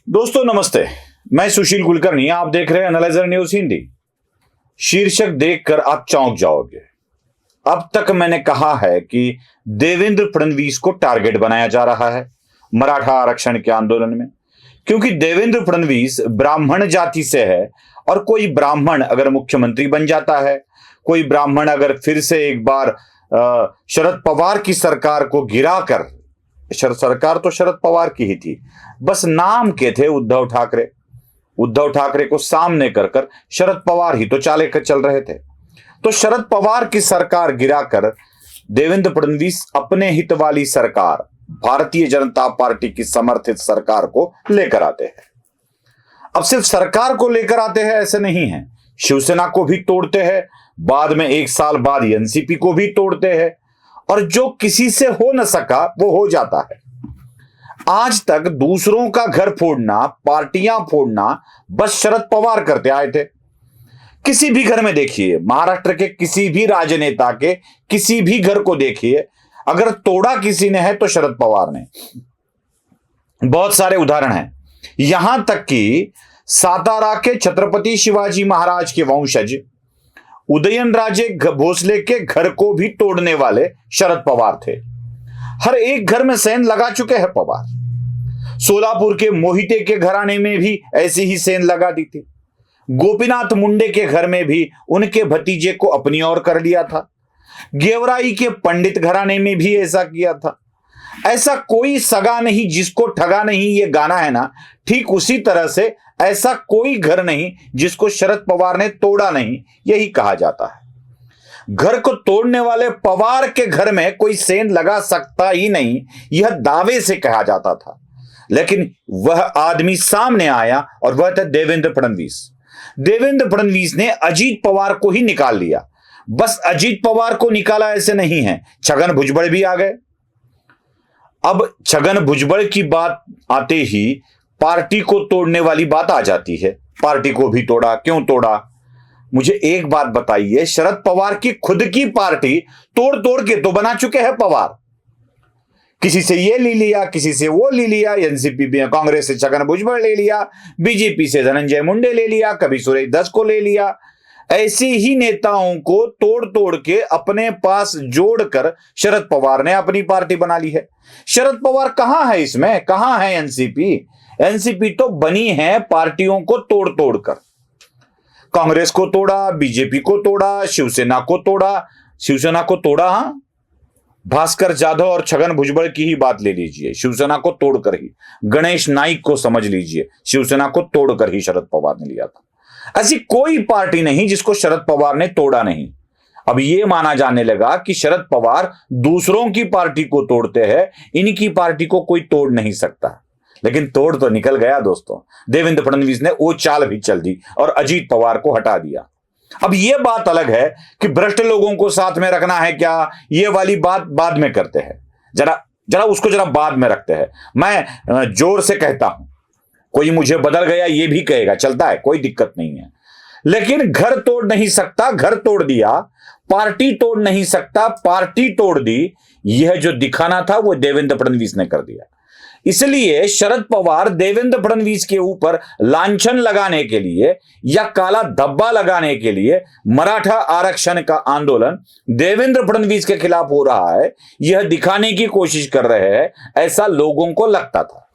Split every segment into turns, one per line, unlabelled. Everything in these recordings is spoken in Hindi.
दोस्तों नमस्ते, मैं सुशील कुलकर्णी। आप देख रहे हैं एनालाइजर न्यूज हिंदी। शीर्षक देखकर आप चौंक जाओगे। अब तक मैंने कहा है कि देवेंद्र फडणवीस को टारगेट बनाया जा रहा है मराठा आरक्षण के आंदोलन में, क्योंकि देवेंद्र फडणवीस ब्राह्मण जाति से है और कोई ब्राह्मण अगर मुख्यमंत्री बन जाता है, कोई ब्राह्मण अगर फिर से एक बार शरद पवार की सरकार को गिराकर, सरकार तो शरद पवार की ही थी, बस नाम के थे उद्धव ठाकरे को सामने कर शरद पवार ही तो चाले कर चल रहे थे। तो शरद पवार की सरकार गिराकर देवेंद्र फडणवीस अपने हित वाली सरकार, भारतीय जनता पार्टी की समर्थित सरकार को लेकर आते हैं। अब सिर्फ सरकार को लेकर आते हैं ऐसे नहीं है, शिवसेना को भी तोड़ते हैं, बाद में एक साल बाद एनसीपी को भी तोड़ते हैं, और जो किसी से हो न सका वो हो जाता है। आज तक दूसरों का घर फोड़ना, पार्टियां फोड़ना बस शरद पवार करते आए थे। किसी भी घर में देखिए, महाराष्ट्र के किसी भी राजनेता के किसी भी घर को देखिए, अगर तोड़ा किसी ने है तो शरद पवार ने। बहुत सारे उदाहरण हैं, यहां तक कि सातारा के छत्रपति शिवाजी महाराज के वंशज उदयनराजे भोसले के घर को भी तोड़ने वाले शरद पवार थे। हर एक घर में सेंध लगा चुके हैं पवार। सोलापुर के मोहिते के घराने में भी ऐसी ही सेंध लगा दी थी। गोपीनाथ मुंडे के घर में भी उनके भतीजे को अपनी ओर कर लिया था। गेवराई के पंडित घराने में भी ऐसा किया था। ऐसा कोई सगा नहीं जिसको ठगा नहीं, ये गाना है ना, ठीक उसी तरह से ऐसा कोई घर नहीं जिसको शरद पवार ने तोड़ा नहीं, यही कहा जाता है। घर को तोड़ने वाले पवार के घर में कोई सेंध लगा सकता ही नहीं, यह दावे से कहा जाता था। लेकिन वह आदमी सामने आया और वह था देवेंद्र फडणवीस। देवेंद्र फडणवीस ने अजीत पवार को ही निकाल लिया। बस अजीत पवार को निकाला ऐसे नहीं है, छगन भुजबल भी आ गए। अब छगन भुजबल की बात आते ही पार्टी को तोड़ने वाली बात आ जाती है। पार्टी को भी तोड़ा, क्यों तोड़ा? मुझे एक बात बताइए, शरद पवार की खुद की पार्टी तोड़ तोड़ के तो बना चुके हैं पवार। किसी से ये ले लिया, किसी से वो ले लिया, एनसीपी में कांग्रेस से छगन भुजबल ले लिया, बीजेपी से धनंजय मुंडे ले लिया, कभी सुरेश दस को ले लिया। ऐसे ही नेताओं को तोड़ तोड़ के अपने पास जोड़कर शरद पवार ने अपनी पार्टी बना ली है। शरद पवार कहां है इसमें, कहां है एनसीपी? एनसीपी तो बनी है पार्टियों को तोड़ तोड़कर। कांग्रेस को तोड़ा, बीजेपी को तोड़ा, शिवसेना को तोड़ा। हां, भास्कर जाधव और छगन भुजबल की ही बात ले लीजिए, शिवसेना को तोड़कर ही। गणेश नाइक को समझ लीजिए, शिवसेना को तोड़कर ही शरद पवार ने लिया था। ऐसी कोई पार्टी नहीं जिसको शरद पवार ने तोड़ा नहीं। अब यह माना जाने लगा कि शरद पवार दूसरों की पार्टी को तोड़ते हैं, इनकी पार्टी को कोई तोड़ नहीं सकता। लेकिन तोड़ तो निकल गया दोस्तों। देवेंद्र फडणवीस ने वो चाल भी चल दी और अजीत पवार को हटा दिया। अब यह बात अलग है कि भ्रष्ट लोगों को साथ में रखना है क्या, ये वाली बात बाद में करते हैं। जरा उसको बाद में रखते हैं। मैं जोर से कहता हूं, कोई मुझे बदल गया ये भी कहेगा, चलता है, कोई दिक्कत नहीं है। लेकिन घर तोड़ नहीं सकता, घर तोड़ दिया। पार्टी तोड़ नहीं सकता, पार्टी तोड़ दी। यह जो दिखाना था वो देवेंद्र फडणवीस ने कर दिया। इसलिए शरद पवार देवेंद्र फडणवीस के ऊपर लांछन लगाने के लिए या काला धब्बा लगाने के लिए मराठा आरक्षण का आंदोलन देवेंद्र फडणवीस के खिलाफ हो रहा है, यह दिखाने की कोशिश कर रहे हैं, ऐसा लोगों को लगता था।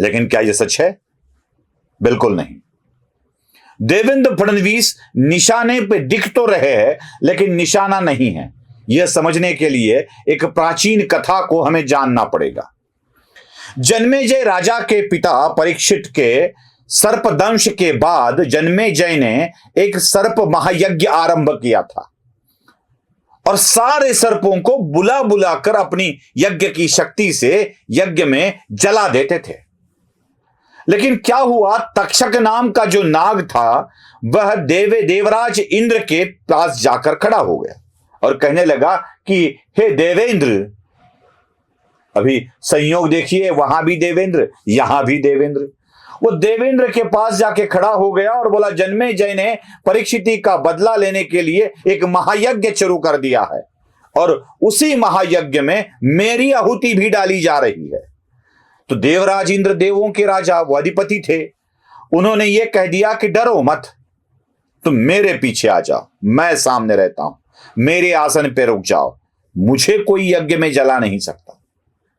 लेकिन क्या यह सच है? बिल्कुल नहीं। देवेंद्र फडणवीस निशाने पे दिख तो रहे हैं, लेकिन निशाना नहीं है। यह समझने के लिए एक प्राचीन कथा को हमें जानना पड़ेगा। जन्मेजय राजा के पिता परीक्षित के सर्पदंश के बाद जन्मेजय ने एक सर्प महायज्ञ आरंभ किया था और सारे सर्पों को बुला बुलाकर अपनी यज्ञ की शक्ति से यज्ञ में जला देते थे। लेकिन क्या हुआ, तक्षक नाम का जो नाग था वह देवराज इंद्र के पास जाकर खड़ा हो गया और कहने लगा कि हे देवेंद्र, अभी संयोग देखिए, वहां भी देवेंद्र, यहां भी देवेंद्र। वो देवेंद्र के पास जाके खड़ा हो गया और बोला, जन्मेजय ने परीक्षित का बदला लेने के लिए एक महायज्ञ शुरू कर दिया है और उसी महायज्ञ में मेरी आहुति भी डाली जा रही है। तो देवराज इंद्र देवों के राजा, वो अधिपति थे, उन्होंने ये कह दिया कि डरो मत, तुम मेरे पीछे आ जाओ, मैं सामने रहता हूं, मेरे आसन पे रुक जाओ, मुझे कोई यज्ञ में जला नहीं सकता,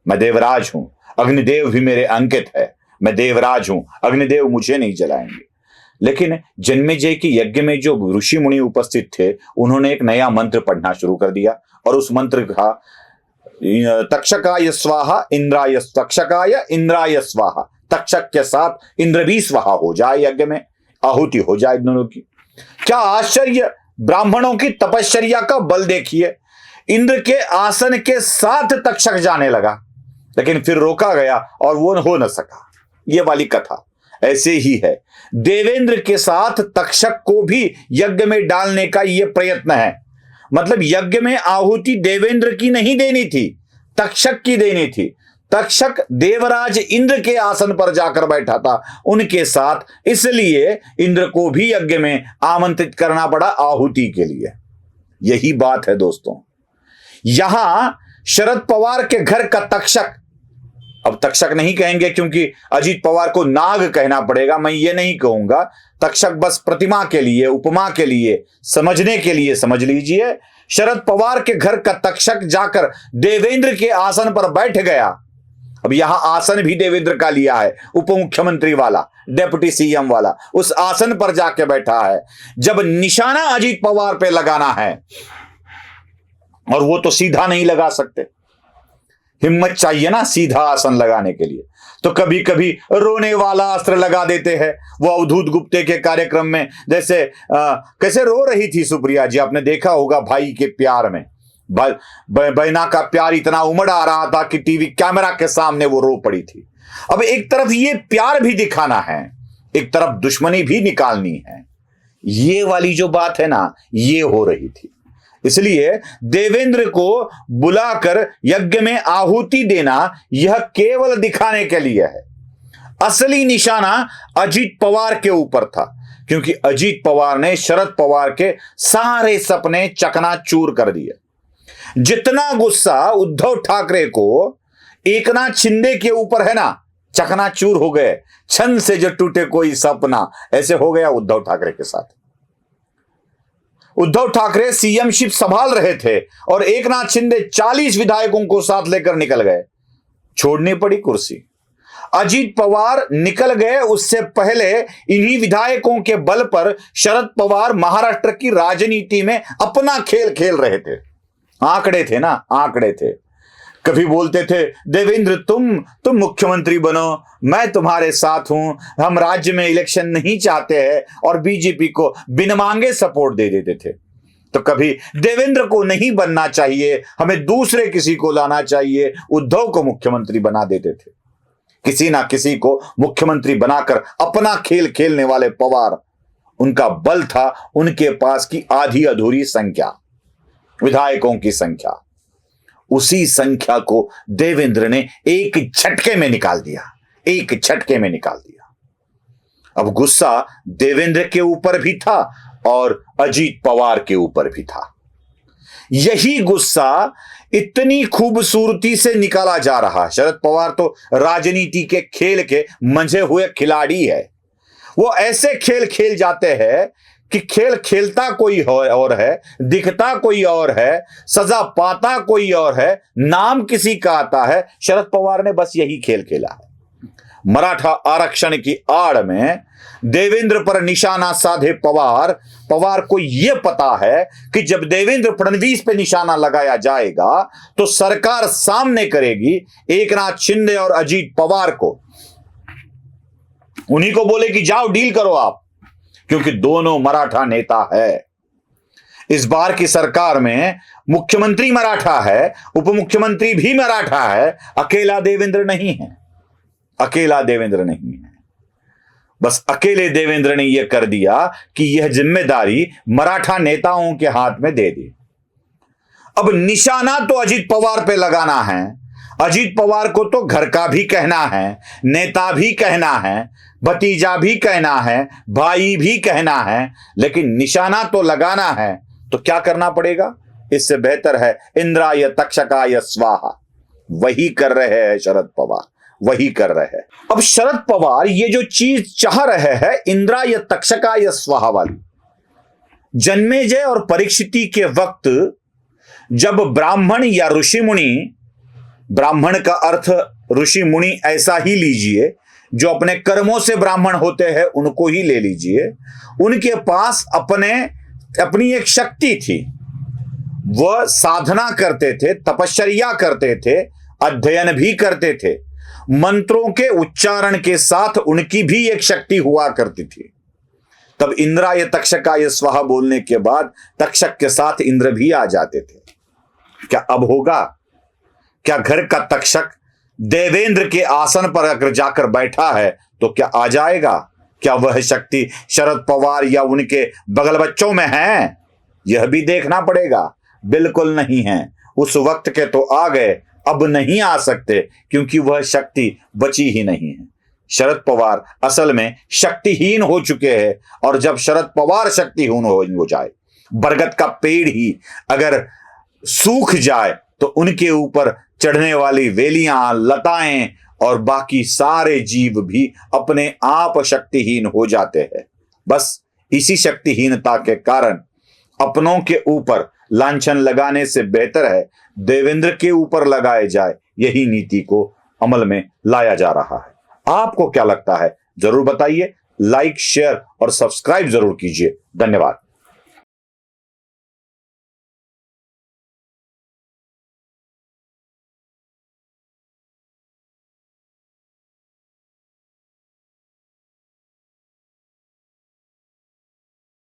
मैं देवराज हूं, अग्निदेव भी मेरे अंकित है, मैं देवराज हूं, अग्निदेव मुझे नहीं जलाएंगे। लेकिन जन्मेजय की यज्ञ में जो ऋषि मुनि उपस्थित थे, उन्होंने एक नया मंत्र पढ़ना शुरू कर दिया, और उस मंत्र का तक्षकाय स्वाहा इंद्राय, तक्षकाय इंद्राय स्वाहा, तक्षक के साथ इंद्र भी स्वाहा हो जाए, यज्ञ में आहुति हो जाए दोनों की। क्या आश्चर्य! ब्राह्मणों की तपश्चर्या का बल देखिए, इंद्र के आसन के साथ तक्षक जाने लगा, लेकिन फिर रोका गया और वो हो न सका। ये वाली कथा ऐसे ही है, देवेंद्र के साथ तक्षक को भी यज्ञ में डालने का यह प्रयत्न है। मतलब यज्ञ में आहुति देवेंद्र की नहीं देनी थी, तक्षक की देनी थी। तक्षक देवराज इंद्र के आसन पर जाकर बैठा था उनके साथ, इसलिए इंद्र को भी यज्ञ में आमंत्रित करना पड़ा आहुति के लिए। यही बात है दोस्तों। यहां शरद पवार के घर का तक्षक, अब तक्षक नहीं कहेंगे क्योंकि अजीत पवार को नाग कहना पड़ेगा, मैं ये नहीं कहूंगा, तक्षक बस प्रतिमा के लिए, उपमा के लिए, समझने के लिए समझ लीजिए। शरद पवार के घर का तक्षक जाकर देवेंद्र के आसन पर बैठ गया। अब यहां आसन भी देवेंद्र का लिया है, उप मुख्यमंत्री वाला, डेप्यूटी सीएम वाला, उस आसन पर जाके बैठा है। जब निशाना अजीत पवार पे लगाना है, और वो तो सीधा नहीं लगा सकते, हिम्मत चाहिए ना सीधा आसन लगाने के लिए, तो कभी कभी रोने वाला अस्त्र लगा देते हैं। वो अवधूत गुप्ते के कार्यक्रम में जैसे कैसे रो रही थी सुप्रिया जी, आपने देखा होगा भाई के प्यार में, बहना का प्यार इतना उमड़ आ रहा था कि टीवी कैमरा के सामने वो रो पड़ी थी। अब एक तरफ ये प्यार भी दिखाना है, एक तरफ दुश्मनी भी निकालनी है, ये वाली जो बात है ना, ये हो रही थी। इसलिए देवेंद्र को बुलाकर यज्ञ में आहुति देना यह केवल दिखाने के लिए है। असली निशाना अजीत पवार के ऊपर था, क्योंकि अजीत पवार ने शरद पवार के सारे सपने चकनाचूर कर दिए। जितना गुस्सा उद्धव ठाकरे को एकनाथ शिंदे के ऊपर है ना, चकनाचूर हो गए, छन से जो टूटे कोई सपना, ऐसे हो गया उद्धव ठाकरे के साथ। उद्धव ठाकरे सीएमशिप संभाल रहे थे और एकनाथ शिंदे 40 विधायकों को साथ लेकर निकल गए, छोड़नी पड़ी कुर्सी। अजीत पवार निकल गए, उससे पहले इन्हीं विधायकों के बल पर शरद पवार महाराष्ट्र की राजनीति में अपना खेल खेल रहे थे। आंकड़े थे ना, आंकड़े थे। कभी बोलते थे देवेंद्र तुम मुख्यमंत्री बनो, मैं तुम्हारे साथ हूं, हम राज्य में इलेक्शन नहीं चाहते हैं, और बीजेपी को बिन मांगे सपोर्ट दे देते थे। तो कभी देवेंद्र को नहीं बनना चाहिए, हमें दूसरे किसी को लाना चाहिए, उद्धव को मुख्यमंत्री बना देते थे। किसी ना किसी को मुख्यमंत्री बनाकर अपना खेल खेलने वाले पवार, उनका बल था उनके पास की आधी अधूरी संख्या, विधायकों की संख्या। उसी संख्या को देवेंद्र ने एक झटके में निकाल दिया, एक झटके में निकाल दिया। अब गुस्सा देवेंद्र के ऊपर भी था और अजीत पवार के ऊपर भी था। यही गुस्सा इतनी खूबसूरती से निकाला जा रहा। शरद पवार तो राजनीति के खेल के मंझे हुए खिलाड़ी है। वो ऐसे खेल खेल जाते हैं कि खेल खेलता कोई और है, दिखता कोई और है, सजा पाता कोई और है, नाम किसी का आता है। शरद पवार ने बस यही खेल खेला है। मराठा आरक्षण की आड़ में देवेंद्र पर निशाना साधे पवार को यह पता है कि जब देवेंद्र फडणवीस पे निशाना लगाया जाएगा तो सरकार सामने करेगी एकनाथ शिंदे और अजीत पवार को, उन्हीं को बोले कि जाओ डील करो आप, क्योंकि दोनों मराठा नेता है। इस बार की सरकार में मुख्यमंत्री मराठा है, उप मुख्यमंत्री भी मराठा है, अकेला देवेंद्र नहीं है, अकेला देवेंद्र नहीं है। बस अकेले देवेंद्र ने यह कर दिया कि यह जिम्मेदारी मराठा नेताओं के हाथ में दे दी। अब निशाना तो अजीत पवार पे लगाना है। अजीत पवार को तो घर का भी कहना है, नेता भी कहना है, भतीजा भी कहना है, भाई भी कहना है, लेकिन निशाना तो लगाना है। तो क्या करना पड़ेगा? इससे बेहतर है इंद्राय तक्षकाय स्वाहा। वही कर रहे हैं शरद पवार, वही कर रहे हैं। अब शरद पवार ये जो चीज चाह रहे हैं, इंद्रा या तक्षका या स्वाहा वाली, जन्मेजय और परीक्षिति के वक्त जब ब्राह्मण या ऋषि मुनि, ब्राह्मण का अर्थ ऋषि मुनि ऐसा ही लीजिए, जो अपने कर्मों से ब्राह्मण होते हैं उनको ही ले लीजिए, उनके पास अपनी एक शक्ति थी, वह साधना करते थे, तपश्चर्या करते थे, अध्ययन भी करते थे, मंत्रों के उच्चारण के साथ उनकी भी एक शक्ति हुआ करती थी। तब इंद्रा ये तक्षका ये स्वाहा बोलने के बाद तक्षक के साथ इंद्र भी आ जाते थे। क्या अब होगा? क्या घर का तक्षक देवेंद्र के आसन पर अगर जाकर बैठा है तो क्या आ जाएगा? क्या वह शक्ति शरद पवार या उनके बगल बच्चों में है? यह भी देखना पड़ेगा। बिल्कुल नहीं है। उस वक्त के तो आ गए, अब नहीं आ सकते, क्योंकि वह शक्ति बची ही नहीं है। शरद पवार असल में शक्तिहीन हो चुके हैं, और जब शरद पवार शक्तिहीन हो जाए, बरगद का पेड़ ही अगर सूख जाए तो उनके ऊपर चढ़ने वाली वेलियां, लताएं और बाकी सारे जीव भी अपने आप शक्तिहीन हो जाते हैं। बस इसी शक्तिहीनता के कारण अपनों के ऊपर लांछन लगाने से बेहतर है देवेंद्र के ऊपर लगाए जाए। यही नीति को अमल में लाया जा रहा है। आपको क्या लगता है? जरूर बताइए। लाइक, शेयर और सब्सक्राइब जरूर कीजिए। धन्यवाद।